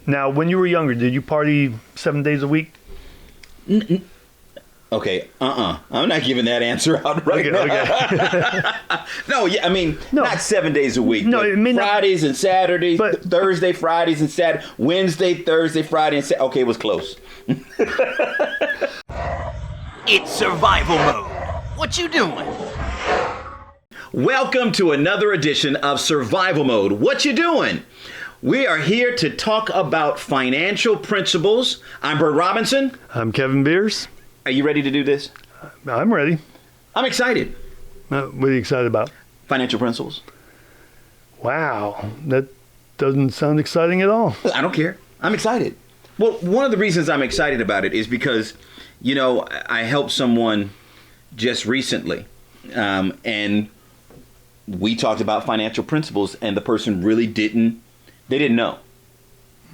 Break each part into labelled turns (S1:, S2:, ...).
S1: Now, when you were younger, did you party 7 days a week?
S2: Okay, I'm not giving that answer out right now.
S1: Okay.
S2: No, yeah, I mean, not 7 days a week.
S1: No, it may not-
S2: Fridays and Saturdays,
S1: But-
S2: Thursday, Fridays and Saturday, Wednesday, Thursday, Friday and Saturday. Okay, it was close.
S3: It's survival mode. What you doing?
S2: Welcome to another edition of Survival Mode. What you doing? We are here to talk about financial principles. I'm Bert Robinson.
S1: I'm Kevin Beers.
S2: Are you ready to do this?
S1: I'm ready.
S2: I'm excited.
S1: What are you excited about?
S2: Financial principles.
S1: Wow, that doesn't sound exciting at all.
S2: I don't care. I'm excited. Well, one of the reasons I'm excited about it is because, you know, I helped someone just recently, and we talked about financial principles, and the person really didn't know.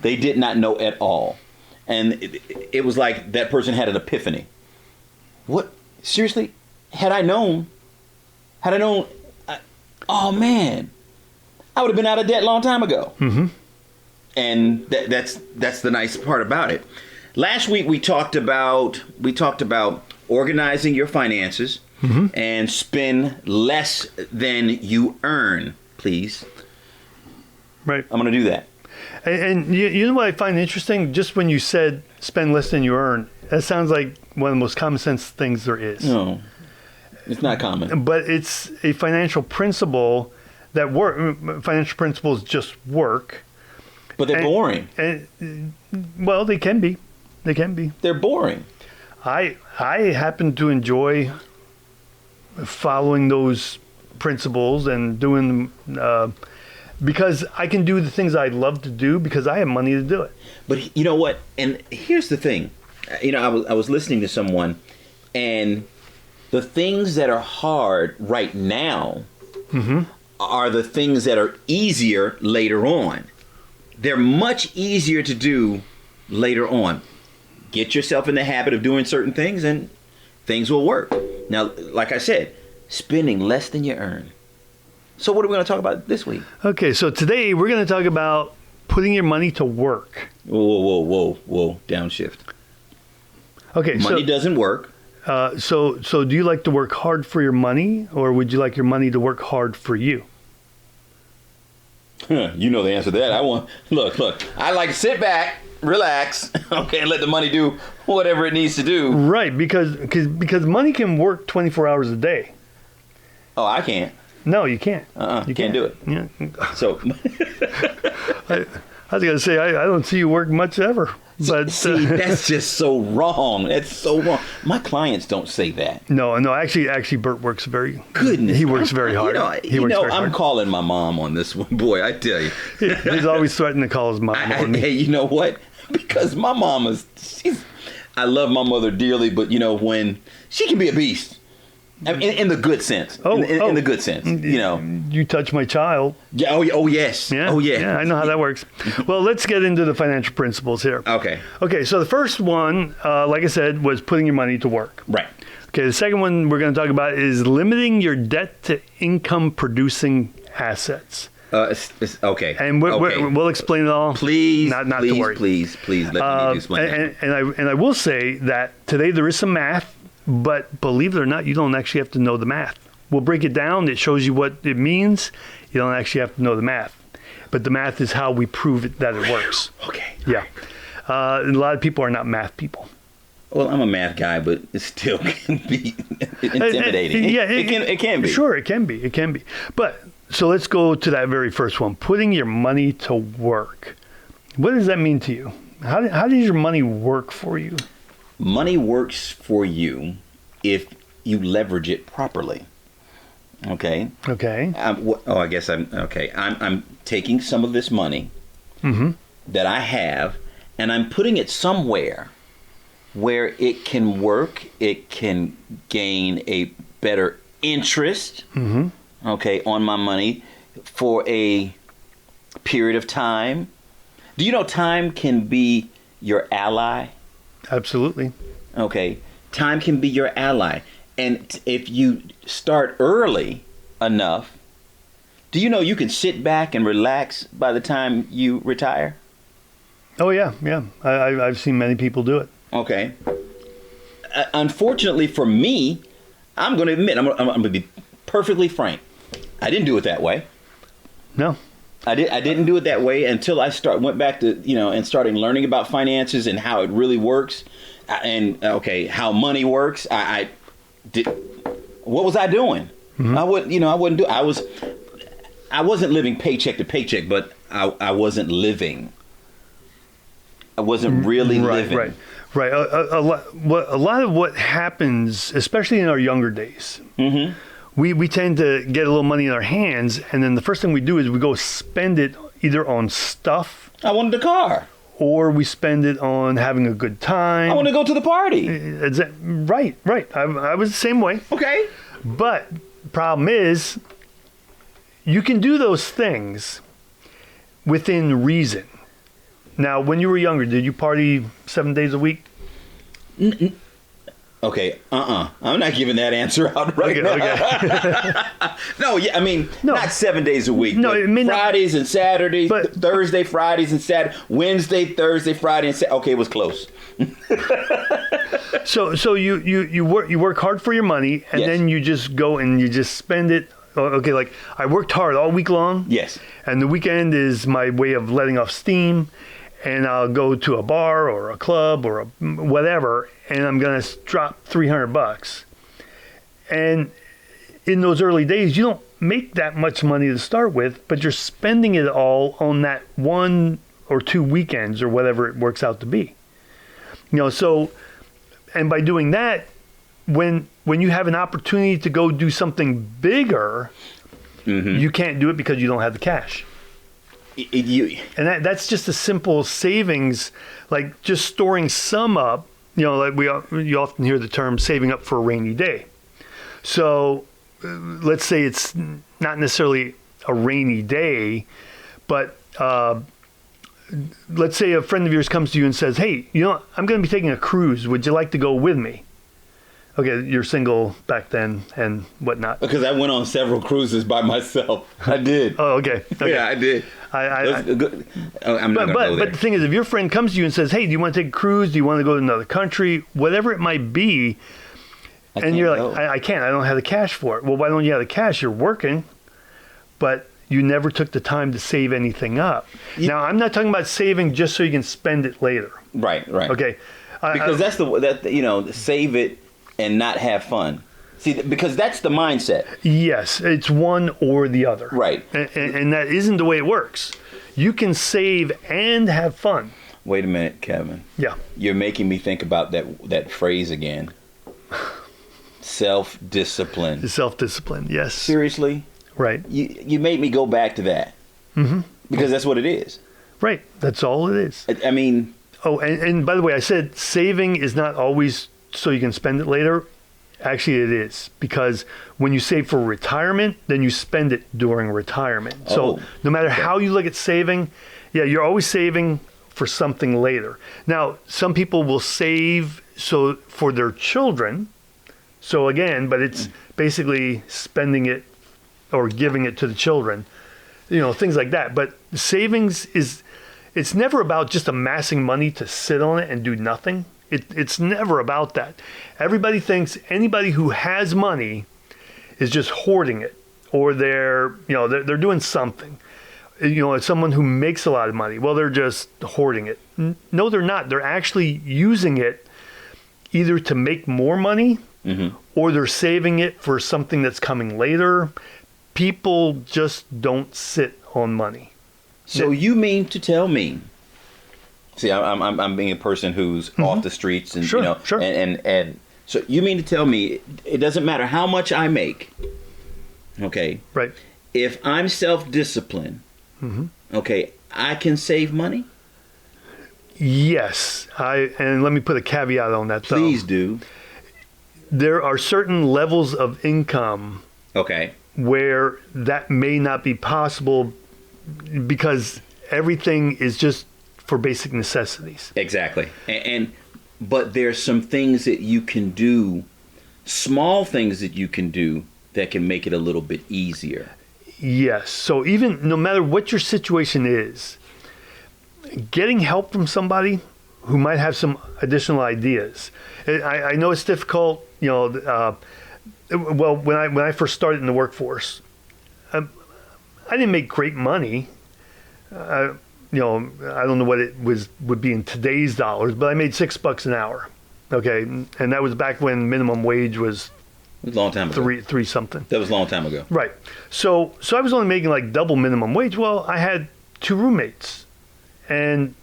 S2: They did not know at all. And it was like that person had an epiphany. What? Seriously? Had I known, oh man, I would have been out of debt a long time ago.
S1: Mm-hmm.
S2: And that's the nice part about it. Last week we talked about organizing your finances and spend less than you earn, please.
S1: Right.
S2: I'm going to do that.
S1: And you know what I find interesting? Just when you said spend less than you earn, that sounds like one of the most common sense things there is.
S2: No, it's not common.
S1: But it's a financial principle that financial principles just work.
S2: But they're boring.
S1: Well, they can be. They can be.
S2: They're boring.
S1: I happen to enjoy following those principles and doing because I can do the things I love to do because I have money to do it.
S2: But you know what? And here's the thing. You know, I was listening to someone, and the things that are hard right now are the things that are easier later on. They're much easier to do later on. Get yourself in the habit of doing certain things and things will work. Now, like I said, spending less than you earn. So what are we going to talk about this week?
S1: Okay, so today we're going to talk about putting your money to work.
S2: Whoa, downshift.
S1: Okay,
S2: Money doesn't work.
S1: So do you like to work hard for your money, or would you like your money to work hard for you?
S2: You know the answer to that. Look. I like to sit back, relax, okay, and let the money do whatever it needs to do. Right, because
S1: money can work 24 hours a day.
S2: Oh, I can't.
S1: No, you can't.
S2: You can't do it.
S1: Yeah.
S2: So
S1: I was going to say, I don't see you work much ever. But
S2: see, that's just so wrong. That's so wrong. My clients don't say that.
S1: No. Actually, Bert works very.
S2: Goodness,
S1: he works very hard.
S2: I'm calling my mom on this one. Boy, I tell you,
S1: he's always threatening to call his mom on me.
S2: Hey, you know what? Because my mom I love my mother dearly, but you know when she can be a beast. I mean, in the good sense. In the good sense, you know.
S1: You touch my child.
S2: Yeah. Oh yes.
S1: Yeah.
S2: Oh yeah.
S1: Yeah, I know how that works. Well, let's get into the financial principles here.
S2: Okay.
S1: Okay. So the first one, like I said, was putting your money to work.
S2: Right.
S1: Okay. The second one we're going to talk about is limiting your debt to income producing assets.
S2: Okay.
S1: And we'll explain it all.
S2: Please,
S1: not
S2: please,
S1: to worry.
S2: Please, let me explain it.
S1: And I will say that today there is some math. But believe it or not, you don't actually have to know the math. We'll break it down. It shows you what it means. You don't actually have to know the math. But the math is how we prove it, that it works.
S2: Okay.
S1: Yeah. A lot of people are not math people.
S2: Well, I'm a math guy, but it still can be intimidating. It can be.
S1: Sure, it can be. It can be. But so let's go to that very first one. Putting your money to work. What does that mean to you? How does your money work for you?
S2: Money works for you if you leverage it properly. Okay.
S1: Okay.
S2: I guess I'm okay. I'm taking some of this money that I have, and I'm putting it somewhere where it can work. It can gain a better interest. Okay, on my money for a period of time. Do you know time can be your ally?
S1: Absolutely.
S2: Okay. Time can be your ally. And if you start early enough, do you know you can sit back and relax by the time you retire?
S1: Oh yeah, yeah. I've seen many people do it.
S2: Okay. Unfortunately for me, I'm going to admit, I'm going to be perfectly frank. I didn't do it that way.
S1: No.
S2: I didn't do it that way until I went back to, and started learning about finances and how it really works, and how money works. I did. What was I doing?
S1: Mm-hmm.
S2: I wasn't living paycheck to paycheck, but I wasn't living. I wasn't really living.
S1: Right. A lot of what happens, especially in our younger days,
S2: Mm-hmm.
S1: we tend to get a little money in our hands, and then the first thing we do is we go spend it either on stuff.
S2: I wanted a car.
S1: Or we spend it on having a good time.
S2: I want to go to the party.
S1: Right. I was the same way.
S2: Okay.
S1: But problem is, you can do those things within reason. Now, when you were younger, did you party 7 days a week?
S2: Okay, I'm not giving that answer out right now.
S1: Okay.
S2: No, yeah, I mean, not 7 days a week.
S1: No, it may not-
S2: Fridays and Saturdays,
S1: But-
S2: Thursday, Fridays and Saturday, Wednesday, Thursday, Friday, and Saturday. Okay, it was close.
S1: So you work hard for your money, and
S2: Yes.
S1: then you just go and you just spend it. Okay, like I worked hard all week long.
S2: Yes.
S1: And the weekend is my way of letting off steam, and I'll go to a bar or a club or whatever, and I'm gonna drop $300. And in those early days, you don't make that much money to start with, but you're spending it all on that 1 or 2 weekends or whatever it works out to be. So, and by doing that, when you have an opportunity to go do something bigger,
S2: Mm-hmm.
S1: you can't do it because you don't have the cash. And that's just a simple savings, like just storing some up. Like you often hear the term saving up for a rainy day. So let's say it's not necessarily a rainy day, but let's say a friend of yours comes to you and says, hey, I'm going to be taking a cruise. Would you like to go with me? Okay, you're single back then and whatnot.
S2: Because I went on several cruises by myself. I did.
S1: Oh, okay.
S2: Yeah, I did. I'm not going to go there.
S1: But the thing is, if your friend comes to you and says, hey, do you want to take a cruise? Do you want to go to another country? Whatever it might be. And you're like, I can't. I don't have the cash for it. Well, why don't you have the cash? You're working, but you never took the time to save anything up. Yeah. Now, I'm not talking about saving just so you can spend it later.
S2: Right.
S1: Okay.
S2: Because that's save it and not have fun. See, because that's the mindset.
S1: Yes, it's one or the other.
S2: Right.
S1: And that isn't the way it works. You can save and have fun.
S2: Wait a minute, Kevin.
S1: Yeah.
S2: You're making me think about that phrase again. Self-discipline.
S1: Self-discipline, yes.
S2: Seriously?
S1: Right.
S2: You made me go back to that. Mm-hmm. Because that's what it is.
S1: Right. That's all it is.
S2: I mean...
S1: Oh, and by the way, I said saving is not always so you can spend it later. Actually, it is. Because when you save for retirement, then you spend it during retirement. So no matter how you look at saving, you're always saving for something later. Now, some people will save for their children. So again, but it's basically spending it or giving it to the children, things like that. But savings it's never about just amassing money to sit on it and do nothing. It's never about that. Everybody thinks anybody who has money is just hoarding it, or they're doing something. It's someone who makes a lot of money. Well, they're just hoarding it. No, they're not. They're actually using it either to make more money, mm-hmm. or they're saving it for something that's coming later. People just don't sit on money.
S2: So you mean to tell me? See, I'm being a person who's mm-hmm. off the streets, and
S1: sure.
S2: and so you mean to tell me it doesn't matter how much I make, okay?
S1: Right.
S2: If I'm self-disciplined, mm-hmm. okay, I can save money.
S1: Yes, and let me put a caveat on that.
S2: Please do.
S1: There are certain levels of income,
S2: okay,
S1: where that may not be possible because everything is just for basic necessities.
S2: Exactly. But there's some things that you can do, small things that you can do that can make it a little bit easier.
S1: Yes. So even no matter what your situation is, getting help from somebody who might have some additional ideas. I know it's difficult, well, when I first started in the workforce, I didn't make great money. I don't know what it would be in today's dollars, but I made $6 an hour. Okay, and that was back when minimum wage was
S2: It was a long time ago.
S1: three something.
S2: That was a long time ago.
S1: Right. So I was only making like double minimum wage. Well, I had 2 roommates, and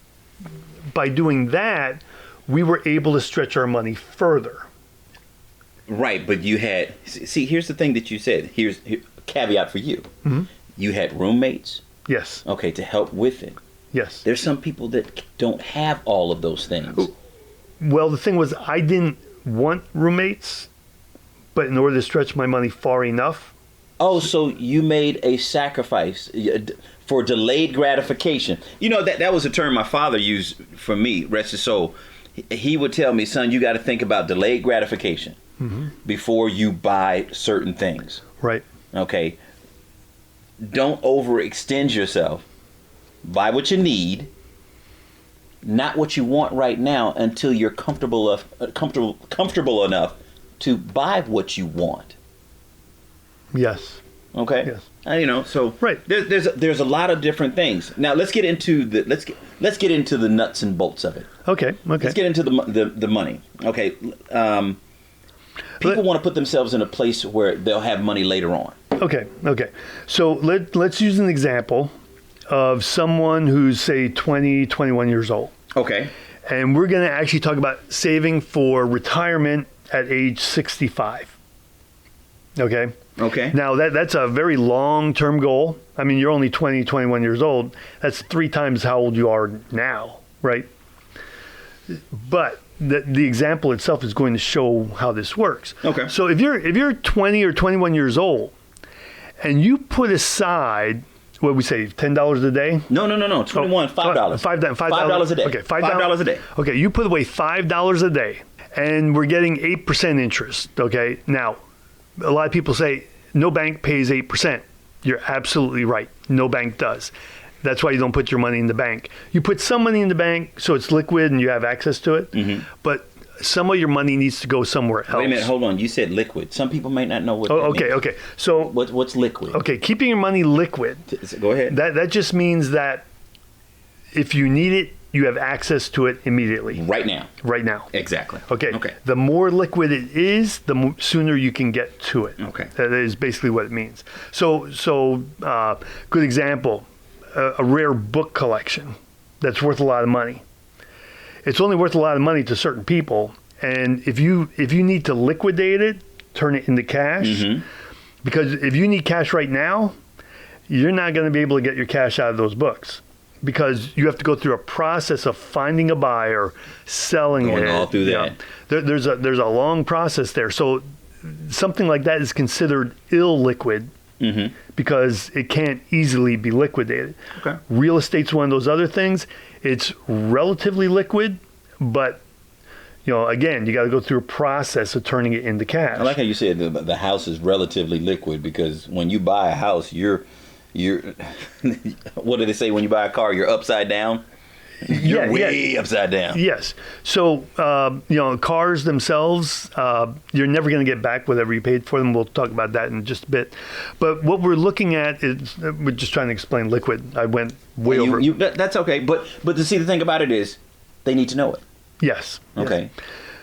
S1: by doing that, we were able to stretch our money further.
S2: Right, but you had... See, here's the thing that you said. Here's a caveat for you.
S1: Mm-hmm.
S2: You had roommates,
S1: Yes.
S2: okay, to help with it.
S1: Yes.
S2: There's some people that don't have all of those things.
S1: Well, the thing was, I didn't want roommates, but in order to stretch my money far enough.
S2: Oh, so you made a sacrifice for delayed gratification. You know, that was a term my father used for me, rest his soul. He would tell me, son, you got to think about delayed gratification before you buy certain things.
S1: Right.
S2: Okay? Don't overextend yourself. Buy what you need, not what you want right now until you're comfortable enough to buy what you want.
S1: Yes.
S2: Okay.
S1: Yes.
S2: So
S1: Right.
S2: There's a lot of different things. Now let's get into the let's get into the nuts and bolts of it.
S1: Okay.
S2: Let's get into the money. Okay. People want to put themselves in a place where they'll have money later on.
S1: Okay. So let's use an example of someone who's, say, 20, 21 years old.
S2: Okay.
S1: And we're going to actually talk about saving for retirement at age 65. Okay?
S2: Okay.
S1: Now, that's a very long-term goal. I mean, you're only 20, 21 years old. That's 3 times how old you are now, right? But the example itself is going to show how this works.
S2: Okay.
S1: So if you're 20 or 21 years old and you put aside, what we say, $10 a day?
S2: No. 21, $5. $5 a day.
S1: Okay,
S2: $5 a day.
S1: Okay, you put away $5 a day, and we're getting 8% interest. Okay, now a lot of people say no bank pays 8%. You're absolutely right. No bank does. That's why you don't put your money in the bank. You put some money in the bank so it's liquid and you have access to it. Mm-hmm. But some of your money needs to go somewhere else.
S2: Wait a minute, hold on. You said liquid. Some people might not know what that means.
S1: Okay. So
S2: what's liquid?
S1: Okay, keeping your money liquid.
S2: Go ahead.
S1: That just means that if you need it, you have access to it immediately.
S2: Right now. Exactly.
S1: Okay. The more liquid it is, the sooner you can get to it.
S2: Okay.
S1: That is basically what it means. So good example, a rare book collection that's worth a lot of money. It's only worth a lot of money to certain people, and if you need to liquidate it, turn it into cash. Mm-hmm. Because if you need cash right now, you're not going to be able to get your cash out of those books, because you have to go through a process of finding a buyer, selling it.
S2: Going all through that.
S1: There's a long process there. So something like that is considered illiquid. Mm-hmm. Because it can't easily be liquidated.
S2: Okay.
S1: Real estate's one of those other things. It's relatively liquid, but again, you got to go through a process of turning it into cash.
S2: I like how you said the house is relatively liquid, because when you buy a house, you're what do they say when you buy a car? You're upside down. You're way upside down.
S1: Yes. So, cars themselves, you're never going to get back whatever you paid for them. We'll talk about that in just a bit. But what we're looking at is, we're just trying to explain liquid. I went way over.
S2: That's okay. But to see, the thing about it is, they need to know it.
S1: Yes.
S2: Okay.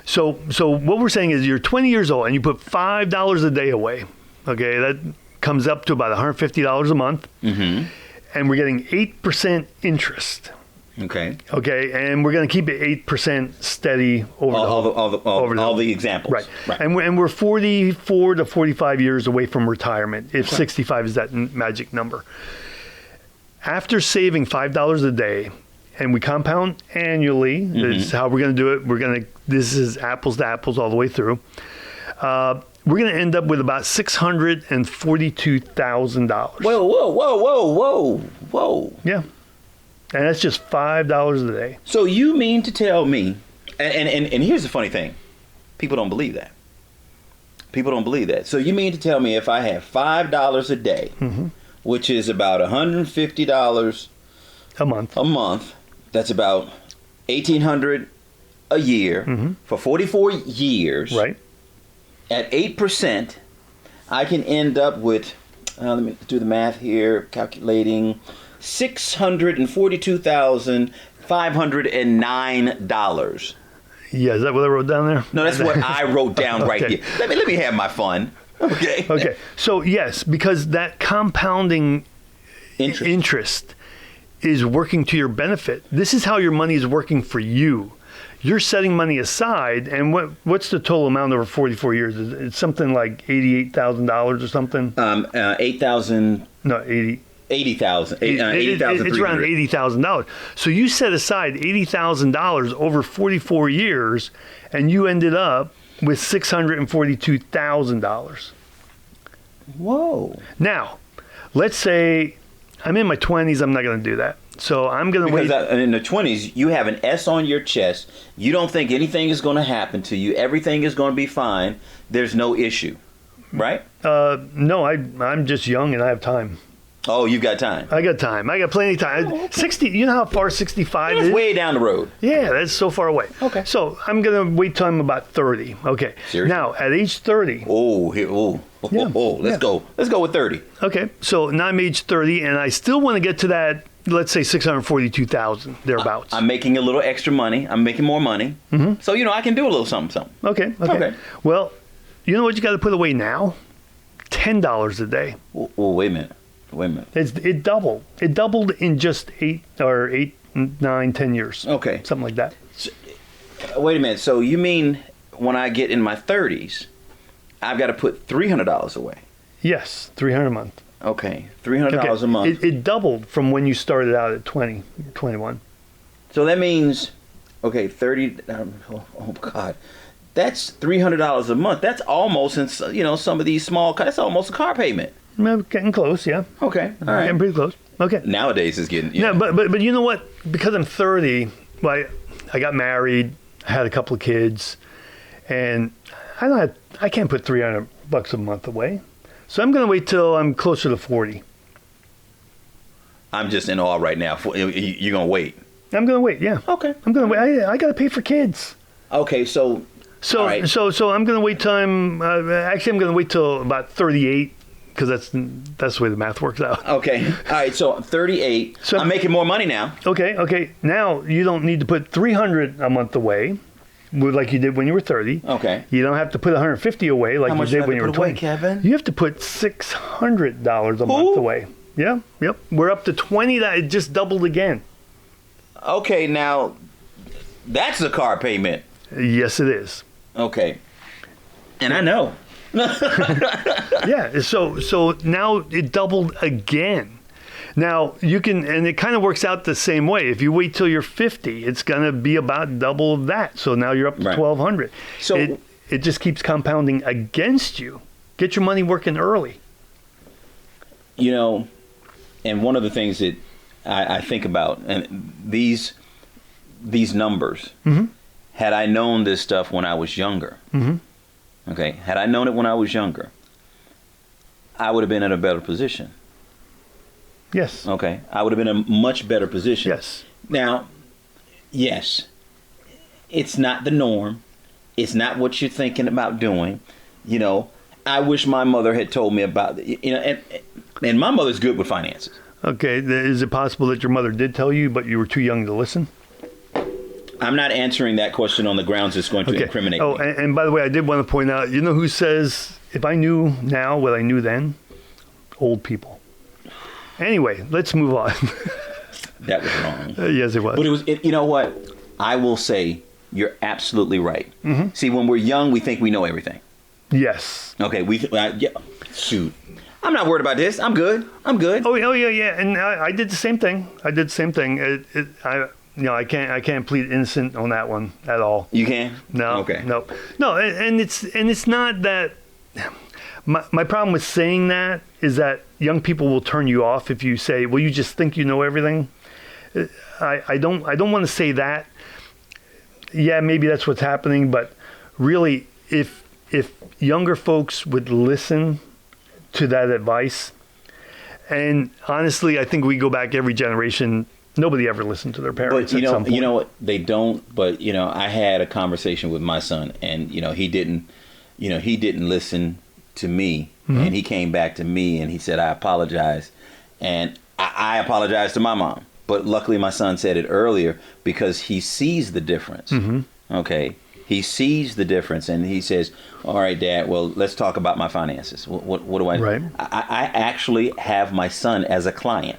S1: So what we're saying is, you're 20 years old and you put $5 a day away. Okay. That comes up to about $150 a month. Mm-hmm. And we're getting 8% interest.
S2: Okay,
S1: and we're going to keep it 8% steady over
S2: all the examples.
S1: Right. And we're 44 to 45 years away from retirement, if 65 is that magic number. After saving $5 a day, and we compound annually, this is how we're going to do it. This is apples to apples all the way through. We're going to end up with about $642,000.
S2: Whoa.
S1: Yeah. And that's just $5 a day.
S2: So you mean to tell me, and here's the funny thing, people don't believe that. So you mean to tell me if I have $5 a day, mm-hmm. which is about $150
S1: a month,
S2: That's about 1,800 a year for 44 years.
S1: Right.
S2: At 8%, I can end up with, let me do the math here, calculating $642,509.
S1: Yeah, is that what I wrote down there?
S2: No, that's what I wrote down right
S1: Okay.
S2: here. Let me have my fun. Okay.
S1: Okay. So yes, because that compounding
S2: Interest.
S1: interest is working to your benefit. This is how your money is working for you. You're setting money aside, and what's the total amount over 44 years? It's something like $88,000 or something.
S2: 8,000.
S1: No, 80.
S2: 80,000.
S1: It's around $80,000. So you set aside $80,000 over 44 years, and you ended up with $642,000.
S2: Whoa.
S1: Now, let's say I'm in my 20s. I'm not going to do that. So I'm going to wait.
S2: Because in the 20s, you have an S on your chest. You don't think anything is going to happen to you. Everything is going to be fine. There's no issue, right?
S1: No, I'm just young and I have time.
S2: Oh, you've got time.
S1: I got time. I got plenty of time.
S2: Oh, okay.
S1: 60. You know how far 65
S2: It's
S1: is?
S2: way down the road.
S1: Yeah, that's so far away.
S2: Okay.
S1: So I'm going to wait till I'm about 30. Okay.
S2: Seriously?
S1: Now, at age 30.
S2: Yeah. Let's go. Let's go with 30.
S1: Okay. So now I'm age 30 and I still want to get to that, let's say 642,000, thereabouts.
S2: I'm making a little extra money. I'm making more money. Mm-hmm. So, I can do a little something.
S1: Okay.
S2: Okay.
S1: Well, you know what you got to put away now? $10 a day.
S2: Oh, wait a minute.
S1: It doubled. It doubled in just 8, 9, 10 years.
S2: Okay.
S1: Something like that.
S2: Wait a minute. So you mean when I get in my 30s, I've got to put $300 away?
S1: Yes, $300 a month.
S2: Okay, $300 a month.
S1: It doubled from when you started out at 20, 21.
S2: So that means, okay, 30. Oh God, that's $300 a month. That's almost in some of these small. That's almost a car payment.
S1: Well, getting close, yeah.
S2: Okay, all right.
S1: Getting pretty close. Okay.
S2: Nowadays it's getting.
S1: Yeah, but you know what? Because I'm 30, well, I got married, I had a couple of kids, and I can't put $300 a month away. So I'm going to wait till I'm closer to 40.
S2: I'm just in awe right now. You're gonna wait.
S1: I'm going to wait. Yeah.
S2: Okay.
S1: I'm going to wait. I got to pay for kids.
S2: Okay, so.
S1: So
S2: all right.
S1: so I'm going to wait till I'm actually I'm going to wait till about 38 because that's the way the math works out.
S2: Okay. All right. So 38.
S1: So
S2: I'm making more money now.
S1: Okay. Now you don't need to put $300 a month away, like you did when you were 30.
S2: Okay.
S1: You don't have to put $150 away like you did when you were 20.
S2: Kevin?
S1: You have to put $600 a month away. Yeah. Yep. We're up to 20. That it just doubled again.
S2: Okay. Now, that's a car payment.
S1: Yes, it is.
S2: Okay. And I know.
S1: Yeah. So now it doubled again. Now you can, and it kind of works out the same way. If you wait till you're 50, it's going to be about double of that. So now you're up to
S2: Right.
S1: $1,200.
S2: So
S1: it just keeps compounding against you. Get your money working early.
S2: And one of the things that I think about, and these numbers, had I known this stuff when I was younger, okay, had I known it when I was younger, I would have been in a better position.
S1: Yes.
S2: Okay, I would have been in a much better position.
S1: Yes.
S2: Now, yes, it's not the norm. It's not what you're thinking about doing. I wish my mother had told me about and my mother's good with finances.
S1: Okay. Is it possible that your mother did tell you, but you were too young to listen?
S2: I'm not answering that question on the grounds it's going to incriminate
S1: Oh,
S2: me.
S1: and by the way, I did want to point out, you know who says, if I knew now what I knew then? Old people. Anyway, let's move on.
S2: That was wrong.
S1: Yes, it was.
S2: But you know what? I will say you're absolutely right. See, when we're young, we think we know everything.
S1: Yes.
S2: Okay, shoot. I'm not worried about this. I'm good.
S1: Oh yeah. And I did the same thing. I can't plead innocent on that one at all.
S2: You can?
S1: No.
S2: Okay.
S1: No. And it's not that. My problem with saying that is that young people will turn you off if you say, "Well, you just think you know everything." I don't want to say that. Yeah, maybe that's what's happening, but really, if younger folks would listen to that advice, and honestly, I think we go back every generation. Nobody ever listened to their parents.
S2: But
S1: at some point.
S2: you know what? They don't. But I had a conversation with my son, and he didn't listen to me, and he came back to me and he said, "I apologize," and I apologized to my mom. But luckily, my son said it earlier because he sees the difference. Okay, he sees the difference, and he says, "All right, Dad. Well, let's talk about my finances. What do I?"
S1: Right.
S2: I actually have my son as a client.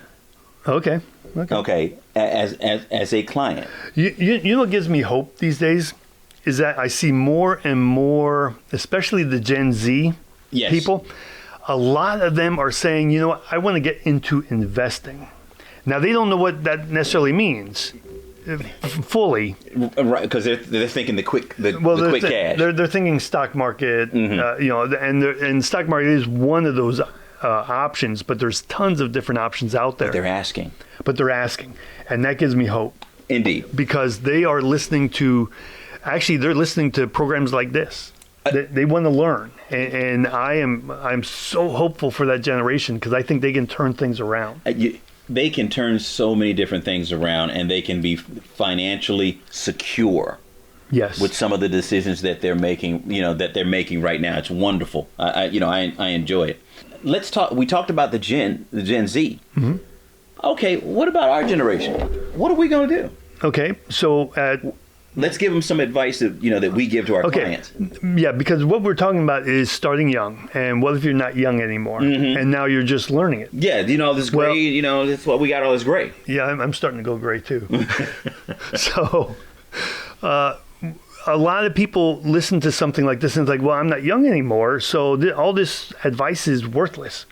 S1: Okay.
S2: Okay, as a client.
S1: You know what gives me hope these days is that I see more and more, especially the Gen Z people. A lot of them are saying, you know what, I want to get into investing. Now they don't know what that necessarily means fully,
S2: right? Because they're thinking the quick cash.
S1: They're thinking stock market, and stock market is one of those options, but there's tons of different options out there.
S2: But they're asking,
S1: and that gives me hope.
S2: Indeed,
S1: because they are listening to, they're listening to programs like this. They want to learn, and I'm so hopeful for that generation because I think they can turn things around.
S2: They can turn so many different things around, and they can be financially secure.
S1: Yes,
S2: with some of the decisions that they're making, right now. It's wonderful. I enjoy it. Let's talk. We talked about the Gen Z. Okay, what about our generation? What are we going to do?
S1: Okay, so
S2: let's give them some advice that we give to our clients.
S1: Yeah, because what we're talking about is starting young, and what if you're not young anymore, and now you're just learning it?
S2: Yeah, this gray. That's what we got. All this gray.
S1: Yeah, I'm starting to go gray too. So, a lot of people listen to something like this and it's like, well, I'm not young anymore, so all this advice is worthless.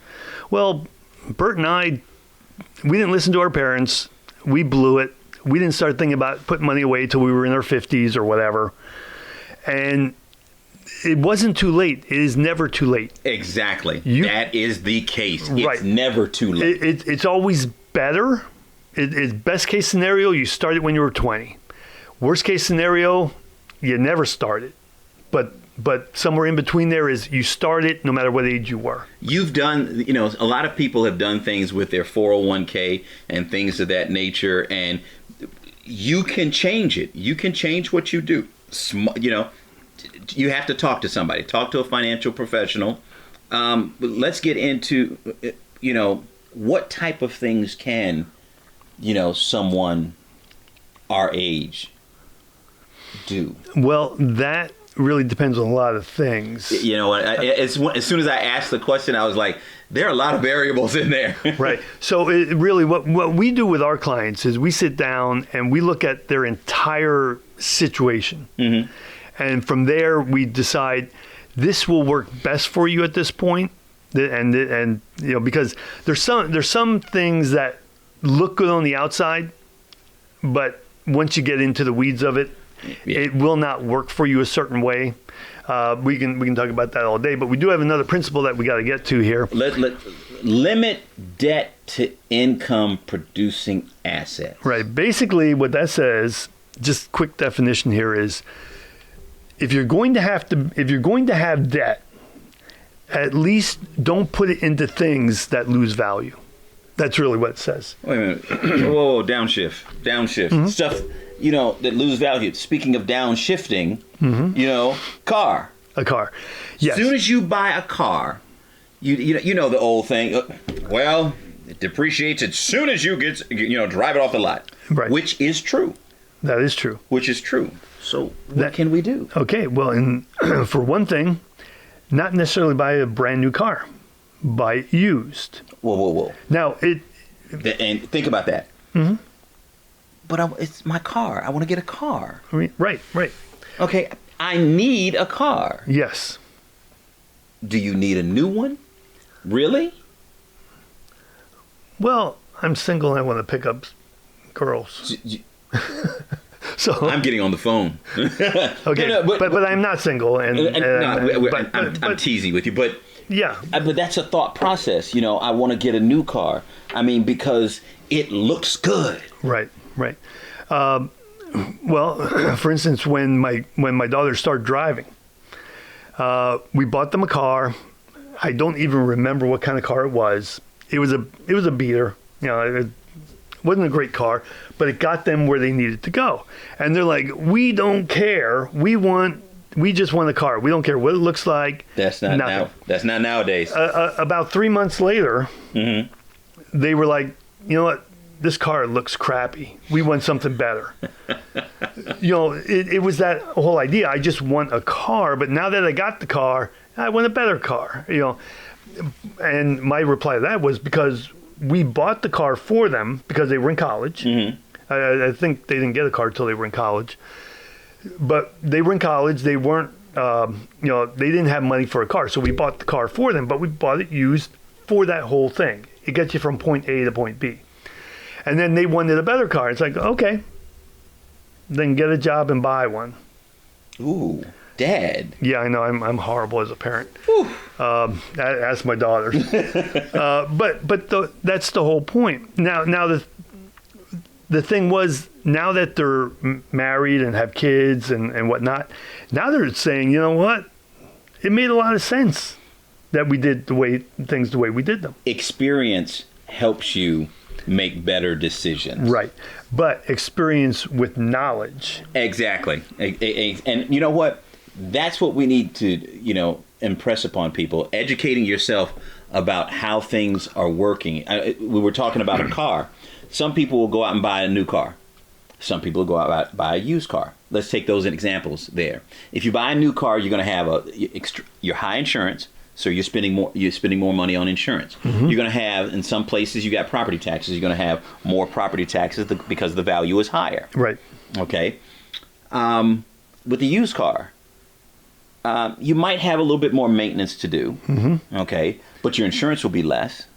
S1: Well, Bert and I, we didn't listen to our parents. We blew it. We didn't start thinking about putting money away till we were in our 50s or whatever. And it wasn't too late. It is never too late.
S2: Exactly. That is the case.
S1: Right.
S2: It's never too late.
S1: It's always better. It's best case scenario, you started when you were 20. Worst case scenario, you never started. But somewhere in between there is you started no matter what age you were.
S2: You've done, a lot of people have done things with their 401k and things of that nature, and you can change it. You can change what you do. You have to talk to somebody. Talk to a financial professional. Let's get into, what type of things can, someone our age do?
S1: Well, that really depends on a lot of things.
S2: As soon as I asked the question, I was like, there are a lot of variables in there.
S1: Right. So really what we do with our clients is we sit down and we look at their entire situation. And from there we decide this will work best for you at this point. And because there's some things that look good on the outside, but once you get into the weeds of it, it will not work for you a certain way. We can talk about that all day, but we do have another principle that we got to get to here.
S2: Limit debt to income producing assets.
S1: Right. Basically, what that says, just quick definition here is, if you're going to have debt, at least don't put it into things that lose value. That's really what it says.
S2: Wait a minute. Whoa, downshift. Stuff that lose value. Speaking of downshifting, car.
S1: A car. Yes.
S2: As soon as you buy a car, you know the old thing. Well, it depreciates as soon as you drive it off the lot.
S1: Right.
S2: Which is true.
S1: That is true.
S2: So what can we do?
S1: Okay. Well, for one thing, not necessarily buy a brand new car. Buy used.
S2: Whoa.
S1: Now
S2: and think about that. But it's my car. I want to get a car.
S1: Right.
S2: Okay, I need a car.
S1: Yes.
S2: Do you need a new one? Really?
S1: Well, I'm single and I want to pick up girls. So
S2: I'm getting on the phone.
S1: Okay, no, but I'm not single,
S2: I'm teasing with you, but
S1: yeah.
S2: But that's a thought process. I want to get a new car. I mean, because it looks good.
S1: Right. Well, for instance, when my daughter started driving, we bought them a car. I don't even remember what kind of car it was. It was a beater, wasn't a great car, but it got them where they needed to go. And they're like, we don't care. We just want a car. We don't care what it looks like.
S2: That's not
S1: nothing.
S2: now. That's not nowadays.
S1: About 3 months later,
S2: Mm-hmm.
S1: they were like, you know what? This car looks crappy. We want something better. It was that whole idea. I just want a car, but now that I got the car, I want a better car. And my reply to that was because we bought the car for them because they were in college.
S2: Mm-hmm.
S1: I think they didn't get a car until they were in college. But they were in college. They weren't, they didn't have money for a car. So we bought the car for them, but we bought it used for that whole thing. It gets you from point A to point B. And then they wanted a better car. It's like, okay, then get a job and buy one.
S2: Ooh, Dad.
S1: Yeah, I know. I'm horrible as a parent. Ask my daughters. But that's the whole point. Now the thing was, now that they're married and have kids and whatnot, now they're saying, you know what? It made a lot of sense that we did the way we did them.
S2: Experience helps you make better decisions.
S1: Right. But experience with knowledge.
S2: Exactly. And you know what? That's what we need to, impress upon people. Educating yourself about how things are working. We were talking about a car. Some people will go out and buy a new car. Some people will go out and buy a used car. Let's take those examples there. If you buy a new car, you're going to have your high insurance. So you're spending more money on insurance. Mm-hmm. You're going to have, in some places, you got property taxes. You're going to have more property taxes because the value is higher.
S1: Right.
S2: Okay. With the used car, you might have a little bit more maintenance to do. Mm-hmm. Okay. But your insurance will be less.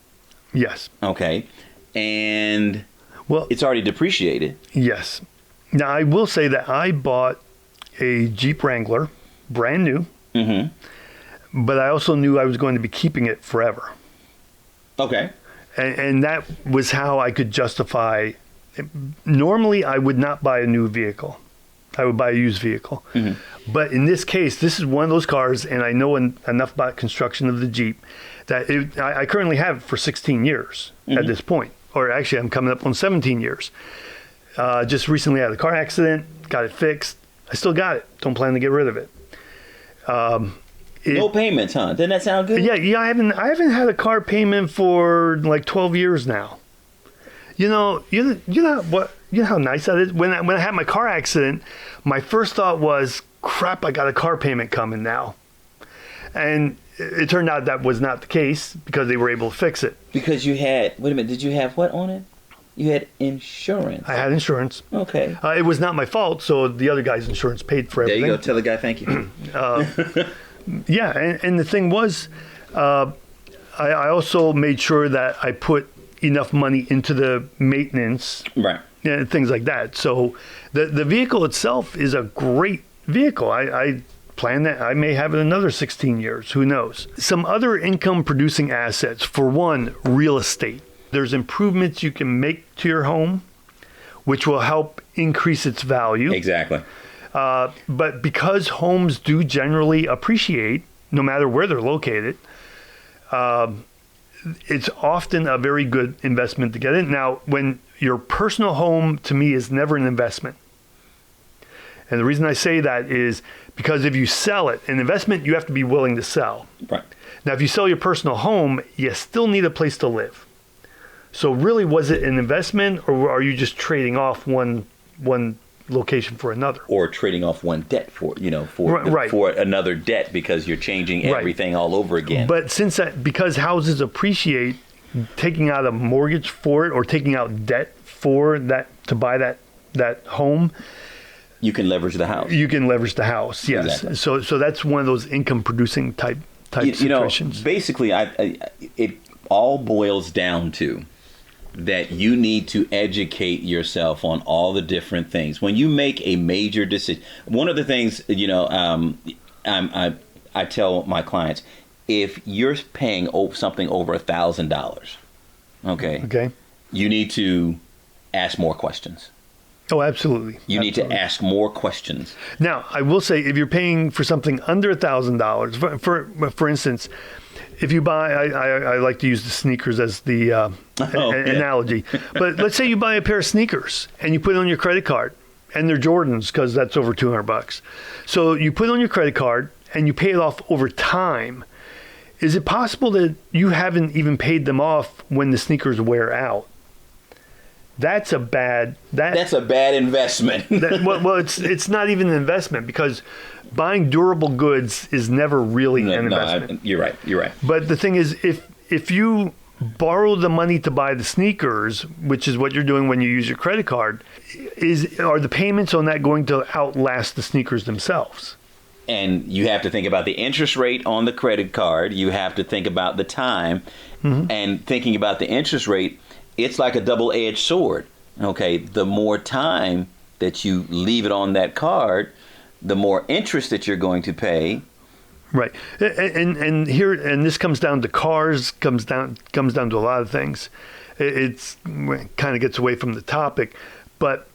S1: Yes.
S2: Okay. And it's already depreciated.
S1: Yes. Now, I will say that I bought a Jeep Wrangler, brand new. Mm-hmm. But I also knew I was going to be keeping it forever.
S2: Okay.
S1: And that was how I could justify. Normally, I would not buy a new vehicle. I would buy a used vehicle. Mm-hmm. But in this case, this is one of those cars, and I know enough about construction of the Jeep, that I currently have it for 16 years at this point. Or actually, I'm coming up on 17 years. Just recently had a car accident, got it fixed. I still got it. Don't plan to get rid of it.
S2: No payments, huh? Doesn't that sound good?
S1: Yeah. I haven't had a car payment for like 12 years now. You know how nice that is. When I had my car accident, my first thought was, "Crap! I got a car payment coming now," and it turned out that was not the case because they were able to fix it.
S2: Because you had. Wait a minute. Did you have what on it? You had insurance.
S1: I had insurance.
S2: Okay.
S1: It was not my fault, so the other guy's insurance paid for everything.
S2: There you go. Tell the guy thank you.
S1: Yeah, and the thing was, I also made sure that I put enough money into the maintenance,
S2: right?
S1: And things like that. So the vehicle itself is a great vehicle. I plan that I may have it another 16 years. Who knows? Some other income-producing assets. For one, real estate. There's improvements you can make to your home, which will help increase its value.
S2: Exactly.
S1: But because homes do generally appreciate, no matter where they're located, it's often a very good investment to get in. Now, when your personal home, to me, is never an investment. And the reason I say that is because if you sell it, an investment you have to be willing to sell.
S2: Right.
S1: Now, if you sell your personal home, you still need a place to live. So really, was it an investment, or are you just trading off one location for another,
S2: or trading off one debt for another debt because you're changing everything all over again?
S1: But because houses appreciate, taking out a mortgage for it or taking out debt for that to buy that home,
S2: you can leverage the house.
S1: You can leverage the house, yes.
S2: Exactly.
S1: So that's one of those income producing type situations.
S2: Basically, it all boils down to that you need to educate yourself on all the different things. When you make a major decision, one of the things, I tell my clients, if you're paying something over $1,000, okay, you need to ask more questions.
S1: Oh, absolutely.
S2: You need to ask more questions.
S1: Now, I will say, if you're paying for something under $1,000, for instance, if you buy, I like to use the sneakers as the analogy, but let's say you buy a pair of sneakers and you put it on your credit card, and they're Jordans because that's over $200. So you put it on your credit card and you pay it off over time. Is it possible that you haven't even paid them off when the sneakers wear out? That's a bad
S2: investment.
S1: well, it's not even an investment, because buying durable goods is never really an investment.
S2: You're right.
S1: But the thing is, if you borrow the money to buy the sneakers, which is what you're doing when you use your credit card, are the payments on that going to outlast the sneakers themselves?
S2: And you have to think about the interest rate on the credit card. You have to think about the time. And thinking about the interest rate, it's like a double-edged sword. Okay, the more time that you leave it on that card, the more interest that you're going to pay.
S1: Right, and this comes down to cars, comes down to a lot of things. It kind of gets away from the topic, but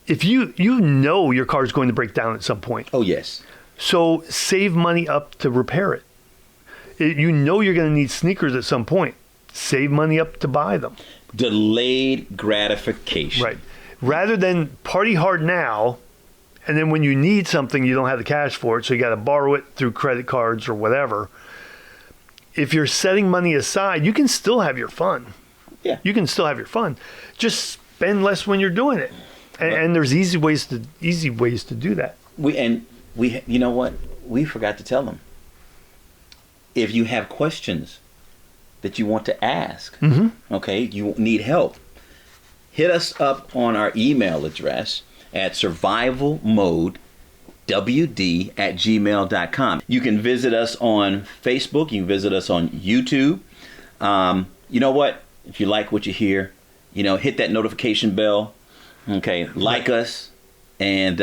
S1: if you know your car is going to break down at some point.
S2: Oh yes.
S1: So save money up to repair it. You know you're going to need sneakers at some point. Save money up to buy them.
S2: Delayed gratification.
S1: Right. Rather than party hard now, and then when you need something, you don't have the cash for it, so you got to borrow it through credit cards or whatever. If you're setting money aside, you can still have your fun.
S2: Yeah.
S1: You can still have your fun. Just spend less when you're doing it. And there's easy ways to do that.
S2: We you know what? We forgot to tell them. If you have questions that you want to ask, okay, you need help, hit us up on our email address at survivalmodewd@gmail.com. You can visit us on Facebook. You can visit us on YouTube. You know what? If you like what you hear, hit that notification bell. Okay, like us. And,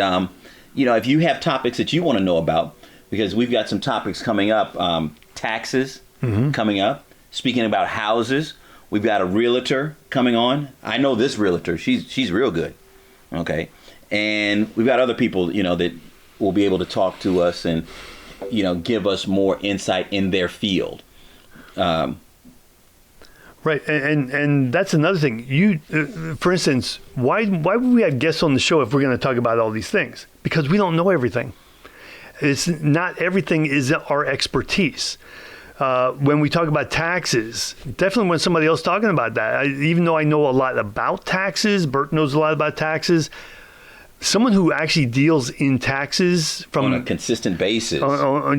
S2: if you have topics that you want to know about, because we've got some topics coming up, taxes coming up. Speaking about houses, we've got a realtor coming on. I know this realtor. She's real good. Okay. And we've got other people, that will be able to talk to us and, give us more insight in their field.
S1: Right. And that's another thing. For instance, why would we have guests on the show if we're going to talk about all these things? Because we don't know everything. It's not everything is our expertise. When we talk about taxes, definitely when somebody else talking about that, even though I know a lot about taxes, Bert knows a lot about taxes, someone who actually deals in taxes from
S2: on a consistent basis,
S1: or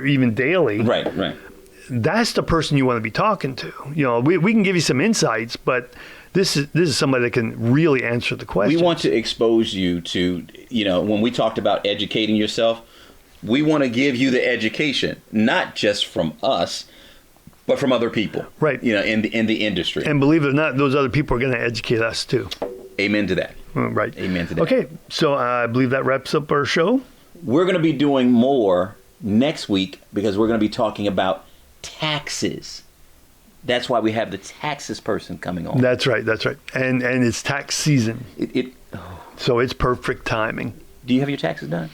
S1: even daily,
S2: right,
S1: that's the person you want to be talking to. We can give you some insights, but this is somebody that can really answer the question.
S2: We want to expose you to, when we talked about educating yourself, we want to give you the education, not just from us, but from other people.
S1: Right.
S2: In the industry.
S1: And believe it or not, those other people are going to educate us too.
S2: Amen to that.
S1: Right.
S2: Amen to that.
S1: Okay, so I believe that wraps up our show.
S2: We're going to be doing more next week because we're going to be talking about taxes. That's why we have the taxes person coming on.
S1: That's right. And it's tax season. So it's perfect timing.
S2: Do you have your taxes done?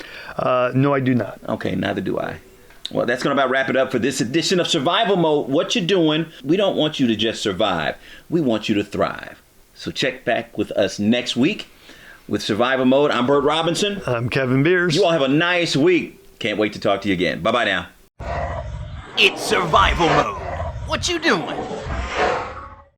S1: No, I do not.
S2: Okay, neither do I. Well, that's going to about wrap it up for this edition of Survival Mode. What you're doing, we don't want you to just survive. We want you to thrive. So check back with us next week with Survival Mode. I'm Bert Robinson.
S1: I'm Kevin Beers.
S2: You all have a nice week. Can't wait to talk to you again. Bye-bye now.
S3: It's survival mode. What you doing?